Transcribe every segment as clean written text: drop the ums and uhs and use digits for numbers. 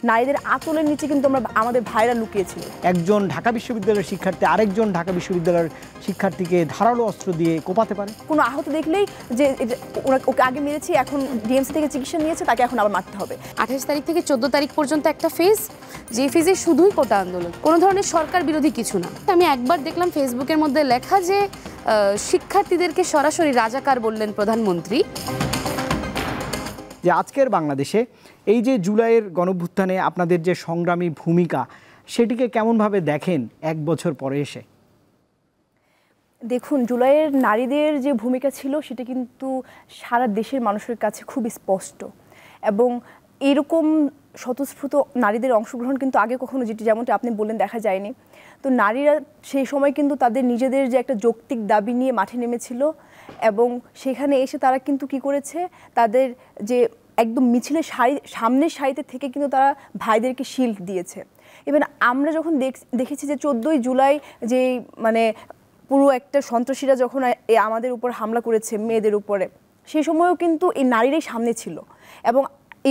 নারীদের আঁচলের নিচে কিন্তু আমাদের ভাইরা লুকিয়েছিল। একজন ঢাকা বিশ্ববিদ্যালয়ের শিক্ষার্থী আরেকজন ঢাকা বিশ্ববিদ্যালয়ের শিক্ষার্থীকে ধারালো অস্ত্র দিয়ে কোপাতে পারে। কোনো আহত দেখলেই যে ওকে আগে মেরেছি, এখন ডিএমসি থেকে চিকিৎসা নিয়েছে, তাকে এখন আবার মারতে হবে। 28 তারিখ থেকে 14 তারিখ পর্যন্ত একটা ফেজ, যে ফেজে শুধুই কোটা আন্দোলন, কোনো ধরনের সরকার বিরোধী কিছু না। আমি একবার দেখলাম ফেসবুকের মধ্যে লেখা যে শিক্ষার্থীদেরকে সরাসরি রাজাকার বললেন প্রধানমন্ত্রী। যে আজকের বাংলাদেশে এই যে জুলাইয়ের গণঅভ্যুত্থানে আপনাদের যে সংগ্রামী ভূমিকা, সেটিকে কেমনভাবে দেখেন এক বছর পরে এসে? দেখুন, জুলাইয়ের নারীদের যে ভূমিকা ছিল সেটা কিন্তু সারা দেশের মানুষের কাছে খুব স্পষ্ট, এবং এরকম স্বতঃস্ফূর্ত নারীদের অংশগ্রহণ কিন্তু আগে কখনো, যেমনটা আপনি বললেন, দেখা যায়নি। তো নারীরা সেই সময় কিন্তু তাদের নিজেদের যে একটা যৌক্তিক দাবি নিয়ে মাঠে নেমেছিল, এবং সেখানে এসে তারা কিন্তু কি করেছে, তাদের যে একদম মিছিলের সামনের সারিতে থেকে কিন্তু তারা ভাইদেরকে শিল্ড দিয়েছে। ইভেন আমরা যখন দেখেছি যে 14ই জুলাই যে মানে পুরো একটা সন্ত্রাসীরা যখন আমাদের উপর হামলা করেছে মেয়েদের উপরে, সেই সময়ও কিন্তু এই নারীরাই সামনে ছিল। এবং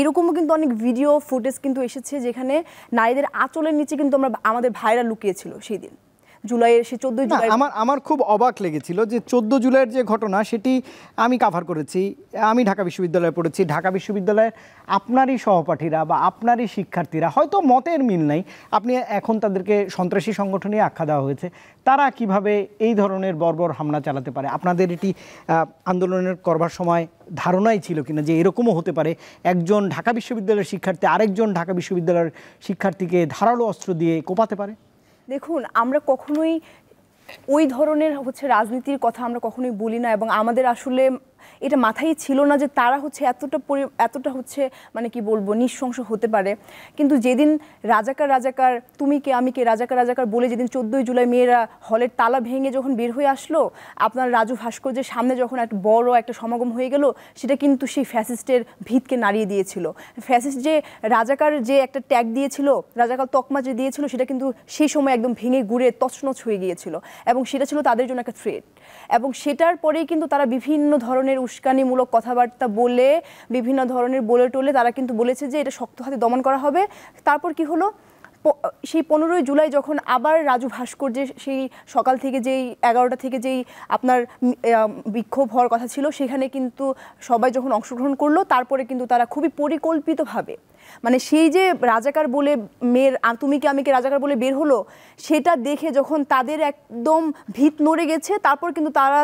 এরকমও কিন্তু অনেক ভিডিও ফুটেজ কিন্তু এসেছে যেখানে নারীদের আঁচলের নিচে কিন্তু আমাদের ভাইরা লুকিয়েছিল সেই দিন জুলাইয়ের, সেই 14 জুলাই। আমার খুব অবাক লেগেছিল যে 14 জুলাইয়ের যে ঘটনা, সেটি আমি কাভার করেছি, আমি ঢাকা বিশ্ববিদ্যালয়ে পড়েছি। ঢাকা বিশ্ববিদ্যালয়ের আপনারই সহপাঠীরা বা আপনারই শিক্ষার্থীরা, হয়তো মতের মিল নাই, আপনি এখন তাদেরকে সন্ত্রাসী সংগঠনে আখ্যা দেওয়া হয়েছে, তারা কিভাবে এই ধরনের বর্বর হামলা চালাতে পারে? আপনাদের এটি আন্দোলনের করবার সময় ধারণাই ছিল কিনা যে এরকমও হতে পারে একজন ঢাকা বিশ্ববিদ্যালয়ের শিক্ষার্থী আরেকজন ঢাকা বিশ্ববিদ্যালয়ের শিক্ষার্থীকে ধারালো অস্ত্র দিয়ে কোপাতে পারে? দেখুন, আমরা কখনোই ওই ধরনের রাজনীতির কথা আমরা কখনোই বলি না, এবং আমাদের আসলে এটা মাথায় ছিল না যে তারা এতটা মানে কি বলবো, নৃশংস হতে পারে। কিন্তু যেদিন রাজাকার তুমি কে আমি কে রাজাকার বলে যেদিন 14ই জুলাই মেয়েরা হলের তালা ভেঙে যখন বের হয়ে আসলো, আপনার রাজু ভাস্কর্যের সামনে যখন একটা বড় একটা সমাগম হয়ে গেল, সেটা কিন্তু সেই ফ্যাসিস্টের ভিতকে নাড়িয়ে দিয়েছিল। ফ্যাসিস্ট যে রাজাকার যে একটা ট্যাগ দিয়েছিল, রাজাকার তকমা যে দিয়েছিল, সেটা কিন্তু সেই সময় একদম ভেঙে গুড়ে তছনছ হয়ে গিয়েছিল, এবং সেটা ছিল তাদের জন্য একটা থ্রেট। এবং সেটার পরেই কিন্তু তারা বিভিন্ন ধরনের উস্কানিমূলক কথাবার্তা বলে, বিভিন্ন ধরনের বলে টোলে তারা কিন্তু বলেছে যে এটা শক্ত হাতে দমন করা হবে। তারপর কি হলো, সেই 15ই জুলাই যখন আবার রাজু ভাস্কর্যে সেই সকাল থেকে যেই 11টা থেকে যেই আপনার বিক্ষোভ হওয়ার কথা ছিল, সেখানে কিন্তু সবাই যখন অংশগ্রহণ করলো, তারপরে কিন্তু তারা খুবই পরিকল্পিতভাবে, মানে সেই যে রাজাকার বলে মেয়ের তুমি কি আমি কে রাজাকার বলে বের হলো, সেটা দেখে যখন তাদের একদম ভিত নড়ে গেছে, তারপর কিন্তু তারা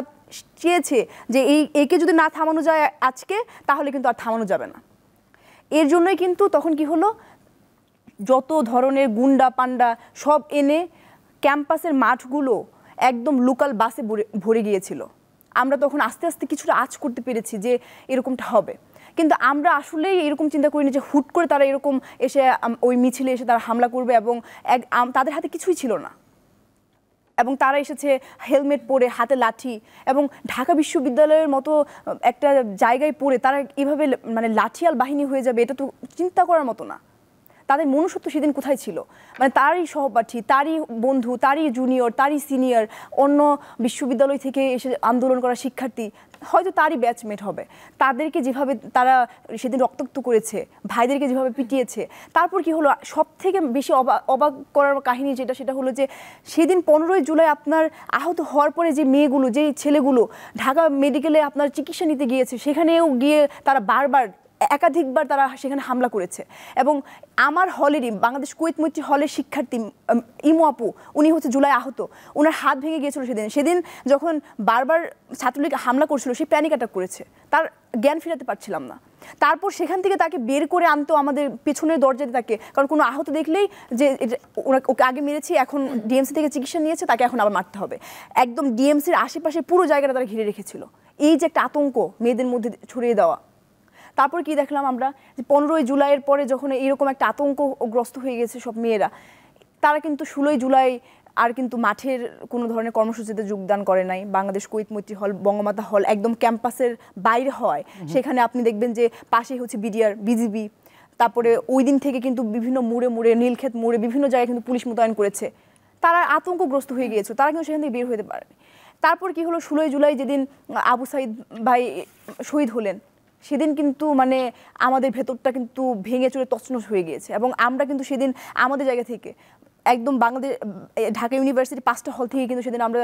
চেয়েছে যে একে যদি না থামানো যায় আজকে, তাহলে কিন্তু আর থামানো যাবে না। এর জন্যই কিন্তু তখন কি হলো, যত ধরনের গুন্ডা পান্ডা সব এনে ক্যাম্পাসের মাঠগুলো একদম লোকাল বাসে ভরে গিয়েছিল। আমরা তখন আস্তে আস্তে কিছুটা আঁচ করতে পেরেছি যে এরকমটা হবে, কিন্তু আমরা আসলেই এরকম চিন্তা করিনি যে হুট করে তারা এরকম এসে ওই মিছিলে এসে তারা হামলা করবে, এবং তাদের হাতে কিছুই ছিল না, এবং তারা এসেছে হেলমেট পরে, হাতে লাঠি, এবং ঢাকা বিশ্ববিদ্যালয়ের মতো একটা জায়গায় পড়ে তারা এভাবে মানে লাঠিয়াল বাহিনী হয়ে যাবে, এটা তো চিন্তা করার মতো না। তাদের মনুষ্যত্ব সেদিন কোথায় ছিল? মানে তারই সহপাঠী, তারই বন্ধু, তারই জুনিয়র, তারই সিনিয়র, অন্য বিশ্ববিদ্যালয় থেকে এসে আন্দোলন করা শিক্ষার্থী, হয়তো তারই ব্যাচমেট হবে, তাদেরকে যেভাবে তারা সেদিন রক্তাক্ত করেছে, ভাইদেরকে যেভাবে পিটিয়েছে। তারপর কি হলো, সব থেকে বেশি অবাক করার কাহিনী সেটা হলো যে সেদিন 15ই জুলাই আপনার আহত হওয়ার পরে যে মেয়েগুলো, যে ছেলেগুলো ঢাকা মেডিকেলে আপনার চিকিৎসা নিতে গিয়েছে, সেখানেও গিয়ে তারা একাধিকবার তারা সেখানে হামলা করেছে। এবং আমার হলেরই বাংলাদেশ কুয়েত মৈত্রী হলের শিক্ষার্থী ইমু আপু, উনি জুলাই আহত, ওনার হাত ভেঙে গিয়েছিল সেদিন যখন বারবার ছাত্রলীগ হামলা করছিল, সে প্যানিক অ্যাটাক করেছে, তার জ্ঞান ফেরাতে পারছিলাম না। তারপর সেখান থেকে তাকে বের করে আনতো আমাদের পেছনের দরজাতে তাকে, কারণ কোনো আহত দেখলেই যে ওকে আগে মেরেছি, এখন ডিএমসি থেকে চিকিৎসা নিয়েছে, তাকে এখন আবার মারতে হবে। একদম ডিএমসির আশেপাশে পুরো জায়গাটা তারা ঘিরে রেখেছিল। এই যে একটা আতঙ্ক মেয়েদের মধ্যে ছড়িয়ে দেওয়া। তারপর কি দেখলাম আমরা, যে 15ই জুলাইয়ের পরে যখন এরকম একটা আতঙ্কগ্রস্ত হয়ে গেছে সব মেয়েরা, তারা কিন্তু 16ই জুলাই আর কিন্তু মাঠের কোনো ধরনের কর্মসূচিতে যোগদান করে নাই। বাংলাদেশ কুয়েত মৈত্রী হল, বঙ্গমাতা হল একদম ক্যাম্পাসের বাইরে হয়, সেখানে আপনি দেখবেন যে পাশেই বিডিআর, বিজিবি, তারপরে ওই দিন থেকে কিন্তু বিভিন্ন মোড়ে নীলক্ষেত মোড়ে বিভিন্ন জায়গায় কিন্তু পুলিশ মোতায়েন করেছে। তারা আতঙ্কগ্রস্ত হয়ে গিয়েছে, তারা কিন্তু সেখান থেকে বের হতে পারেনি। তারপর কি হলো, 16ই জুলাই যেদিন আবু সাইদ ভাই শহীদ হলেন, সেদিন কিন্তু মানে আমাদের ভেতরটা কিন্তু ভেঙে চুরে তছনছ হয়ে গিয়েছে এবং আমরা কিন্তু সেদিন আমাদের জায়গা থেকে একদম বাংলাদেশ ঢাকা ইউনিভার্সিটি 5টা হল থেকে কিন্তু সেদিন আমরা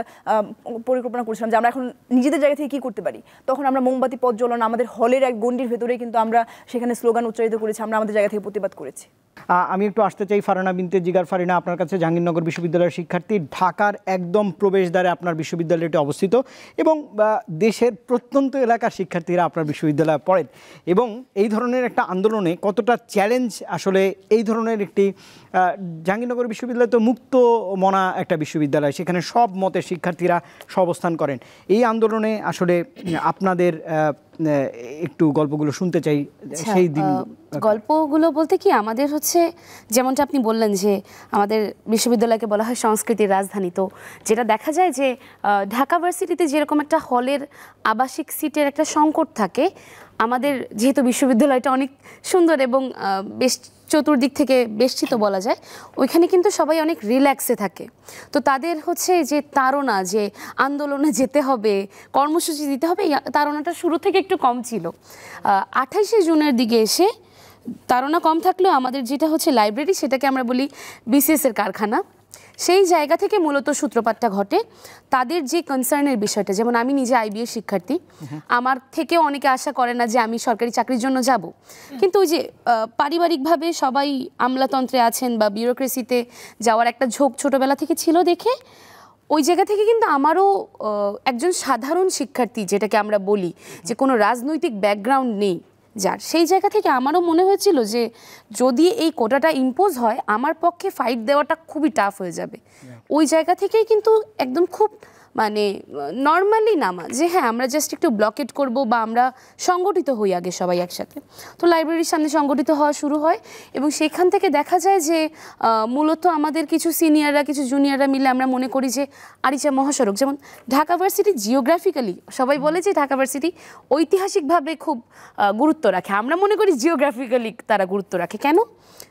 পরিকল্পনা করেছিলাম যে আমরা এখন নিজেদের জায়গা থেকে কী করতে পারি। তখন আমরা মোমবাতি প্রজ্বলন আমাদের হলের এক গণ্ডির ভেতরে কিন্তু আমরা সেখানে স্লোগান উচ্চারিত করেছি, আমরা আমাদের জায়গা থেকে প্রতিবাদ করেছি। আমি একটু আসতে চাই ফারহানা বিনতে জিগার ফারিনা, আপনার কাছে। জাহাঙ্গীরনগর বিশ্ববিদ্যালয়ের শিক্ষার্থী, ঢাকার একদম প্রবেশদ্বারে আপনার বিশ্ববিদ্যালয়টি অবস্থিত এবং দেশের প্রত্যন্ত এলাকার শিক্ষার্থীরা আপনার বিশ্ববিদ্যালয়ে পড়েন এবং এই ধরনের একটা আন্দোলনে কতটা চ্যালেঞ্জ আসলে এই ধরনের একটি জাহাঙ্গীরনগর বিশ্ববিদ্যালয় তো মুক্ত মনা একটা বিশ্ববিদ্যালয়, সেখানে সব মতের শিক্ষার্থীরা সহাবস্থান করেন। এই আন্দোলনে আসলে আপনাদের একটু গল্পগুলো শুনতে চাই সেই দিন। গল্পগুলো বলতে কি, আমাদের হচ্ছে যেমনটা আপনি বললেন যে আমাদের বিশ্ববিদ্যালয়কে বলা হয় সংস্কৃতির রাজধানী, তো যেটা দেখা যায় যে ঢাকা ভার্সিটিতে যেরকম একটা হলের আবাসিক সিটের একটা সংকট থাকে, আমাদের যেহেতু বিশ্ববিদ্যালয়টা অনেক সুন্দর এবং বেশ চতুর্দিক থেকে বেষ্টিত বলা যায়, ওইখানে কিন্তু সবাই অনেক রিল্যাক্সে থাকে। তো তাদের হচ্ছে যে তাড়না, যে আন্দোলনে যেতে হবে, কর্মসূচি দিতে হবে, এই তাড়নাটা শুরু থেকে একটু কম ছিল। 28শে জুনের দিকে এসে তাড়না কম থাকলেও আমাদের যেটা হচ্ছে লাইব্রেরি, সেটাকে আমরা বলি বিসিএসের কারখানা, সেই জায়গা থেকে মূলত সূত্রপাতটা ঘটে। তাদের যে কনসার্নের বিষয়টা, যেমন আমি নিজে আইবিএ শিক্ষার্থী, আমার থেকেও অনেকে আশা করে না যে আমি সরকারি চাকরির জন্য যাব, কিন্তু ওই যে পারিবারিকভাবে সবাই আমলাতন্ত্রে আছেন বা বিউরোক্রেসিতে যাওয়ার একটা ঝোঁক ছোটবেলা থেকে ছিল দেখে ওই জায়গা থেকে কিন্তু আমারও একজন সাধারণ শিক্ষার্থী, যেটাকে আমরা বলি যে কোনো রাজনৈতিক ব্যাকগ্রাউন্ড নেই যার, সেই জায়গা থেকে আমারও মনে হয়েছিল যে যদি এই কোটাটা ইম্পোজ হয় আমার পক্ষে ফাইট দেওয়াটা খুবই টাফ হয়ে যাবে। ওই জায়গা থেকেই কিন্তু একদম খুব মানে নর্মালি নামা যে হ্যাঁ আমরা জাস্ট একটু ব্লকেট করব বা আমরা সংগঠিত হই আগে সবাই একসাথে। তো লাইব্রেরির সামনে সংগঠিত হওয়া শুরু হয় এবং সেখান থেকে দেখা যায় যে মূলত আমাদের কিছু সিনিয়ররা কিছু জুনিয়ররা মিলে আমরা মনে করি যে আরিচা মহাসড়ক, যেমন ঢাকা ভার্সিটি জিওগ্রাফিক্যালি সবাই বলে যে ঢাকা ভার্সিটি ঐতিহাসিকভাবে খুব গুরুত্ব রাখে, আমরা মনে করি জিওগ্রাফিক্যালি তারা গুরুত্ব রাখে। কেন?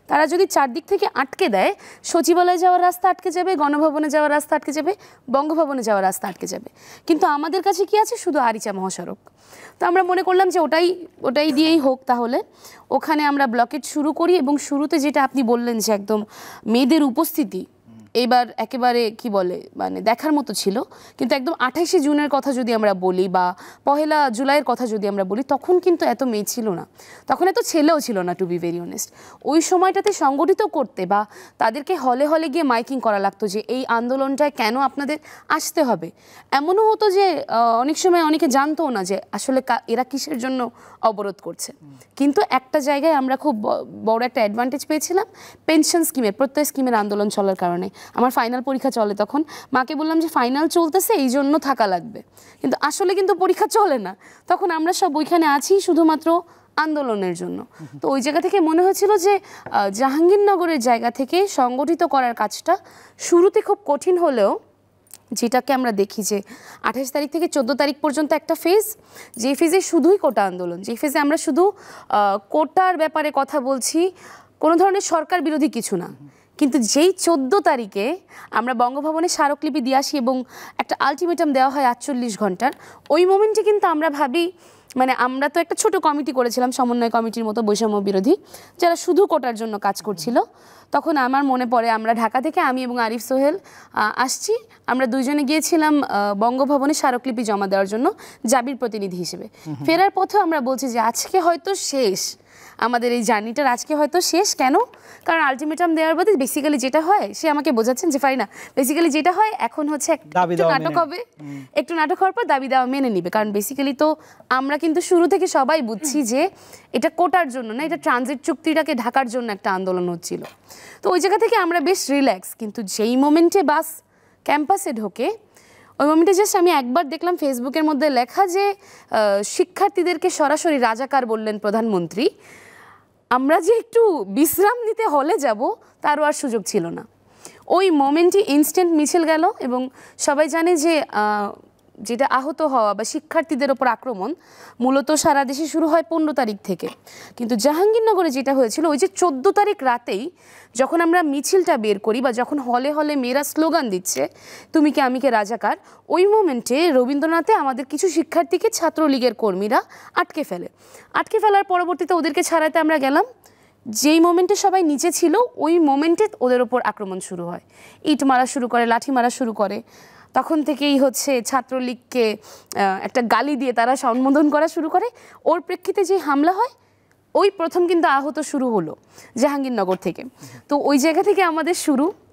তারা যদি চারদিক থেকে আটকে দেয়, সচিবালয়ে যাওয়ার রাস্তা আটকে যাবে, গণভবনে যাওয়ার রাস্তা আটকে যাবে, বঙ্গভবনে যাওয়ার রাস্তা আটকে যাবে, কিন্তু আমাদের কাছে কি আছে? শুধু আরিচা মহাসড়ক। তো আমরা মনে করলাম যে ওটাই দিয়েই হোক, তাহলে ওখানে আমরা ব্লকেট শুরু করি। এবং শুরুতে যেটা আপনি বললেন যে একদম মেয়েদের উপস্থিতি এবার একেবারে কি বলে মানে দেখার মতো ছিল, কিন্তু একদম 28শে জুনের কথা যদি আমরা বলি বা 1 জুলাইয়ের কথা যদি আমরা বলি, তখন কিন্তু এত মেয়ে ছিল না, তখন এত ছেলেও ছিল না, টু বি ভেরি অনেস্ট। ওই সময়টাতে সংগঠিত করতে বা তাদেরকে হলে হলে গিয়ে মাইকিং করা লাগতো যে এই আন্দোলনটায় কেন আপনাদের আসতে হবে। এমনও হতো যে অনেক সময় অনেকে জানতো না যে আসলে এরা কিসের জন্য অবরোধ করছে। কিন্তু একটা জায়গায় আমরা খুব বড় একটা অ্যাডভান্টেজ পেয়েছিলাম, পেনশন স্কিমের, প্রত্যয় স্কিমের আন্দোলন চলার কারণে। আমার ফাইনাল পরীক্ষা চলে, তখন মাকে বললাম যে ফাইনাল চলতেছে এই জন্য থাকা লাগবে, কিন্তু আসলে কিন্তু পরীক্ষা চলে না, তখন আমরা সব ওইখানে আছি শুধুমাত্র আন্দোলনের জন্য। তো ওই জায়গা থেকে মনে হয়েছিল যে জাহাঙ্গীরনগরের জায়গা থেকে সংগঠিত করার কাজটা শুরুতে খুব কঠিন হলেও, যেটাকে আমরা দেখি যে 28 তারিখ থেকে 14 তারিখ পর্যন্ত একটা ফেজ, যে ফেজে শুধুই কোটা আন্দোলন, যে ফেজে আমরা শুধু কোটার ব্যাপারে কথা বলছি, কোনো ধরনের সরকার বিরোধী কিছু না, কিন্তু যেই 14 তারিখে আমরা বঙ্গভবনে স্মারকলিপি দিয়ে আসি এবং একটা আলটিমেটাম দেওয়া হয় 48 ঘন্টার, ওই মোমেন্টে কিন্তু আমরা ভাবি মানে আমরা তো একটা ছোট কমিটি করেছিলাম, সমন্বয় কমিটির মতো বৈষম্য বিরোধী, যারা শুধু কোটার জন্য কাজ করছিল। তখন আমার মনে পড়ে আমরা ঢাকা থেকে আমি এবং আরিফ সোহেল আসছি, আমরা দুইজনে গিয়েছিলাম বঙ্গভবনে স্মারকলিপি জমা দেওয়ার জন্য জাবির প্রতিনিধি হিসেবে। ফেরার পথে আমরা বলছি যে আজকে হয়তো শেষ, আমাদের এই জার্নিটার আজকে হয়তো শেষ। কেন? কারণ আলটিমেটাম দেওয়ার বাদে বেসিক্যালি যেটা হয়, সে আমাকে বোঝাচ্ছেন যে ফারিনা বেসিক্যালি যেটা হয় এখন হচ্ছে একটু নাটক হবে, একটু নাটক হওয়ার পর দাবি দেওয়া মেনে নিবে। কারণ বেসিক্যালি তো আমরা কিন্তু শুরু থেকে সবাই বুঝছি যে এটা কোটার জন্য না, এটা ট্রানজিট চুক্তিটাকে ঢাকার জন্য একটা আন্দোলন হচ্ছিল। তো ওই জায়গা থেকে আমরা বেশ রিল্যাক্স, কিন্তু যেই মোমেন্টে বাস ক্যাম্পাসে ঢোকে, ওই মোমেন্টে জাস্ট আমি একবার দেখলাম ফেসবুকের মধ্যে লেখা যে শিক্ষার্থীদেরকে সরাসরি রাজাকার বললেন প্রধানমন্ত্রী। আমরা যে একটু বিশ্রাম নিতে হলে যাব তারও আর সুযোগ ছিল না। ওই মোমেন্টই ইনস্ট্যান্ট মিছিল গেল এবং সবাই জানে যে যেটা আহত হওয়া বা শিক্ষার্থীদের ওপর আক্রমণ মূলত সারা দেশে শুরু হয় 15 তারিখ থেকে, কিন্তু জাহাঙ্গীরনগরে যেটা হয়েছিল ওই যে 14 তারিখ রাতেই যখন আমরা মিছিলটা বের করি বা যখন হলে হলে মেয়েরা স্লোগান দিচ্ছে তুমি কে আমি কে রাজাকার, ওই মোমেন্টে রবীন্দ্রনাথে আমাদের কিছু শিক্ষার্থীকে ছাত্রলীগের কর্মীরা আটকে ফেলার পরবর্তীতে ওদেরকে ছাড়াতে আমরা গেলাম। যেই মোমেন্টে সবাই নিচে ছিল ওই মোমেন্টে ওদের ওপর আক্রমণ শুরু হয়, ইট মারা শুরু করে, লাঠি মারা শুরু করে। তখন থেকেই হচ্ছে ছাত্রলীগকে একটা গালি দিয়ে তারা সম্বোধন করা শুরু করে। ওর প্রেক্ষিতে যে হামলা হয় ওই প্রথম কিন্তু আহত শুরু হলো জাহাঙ্গীরনগর থেকে। তো ওই জায়গা থেকে আমাদের শুরু।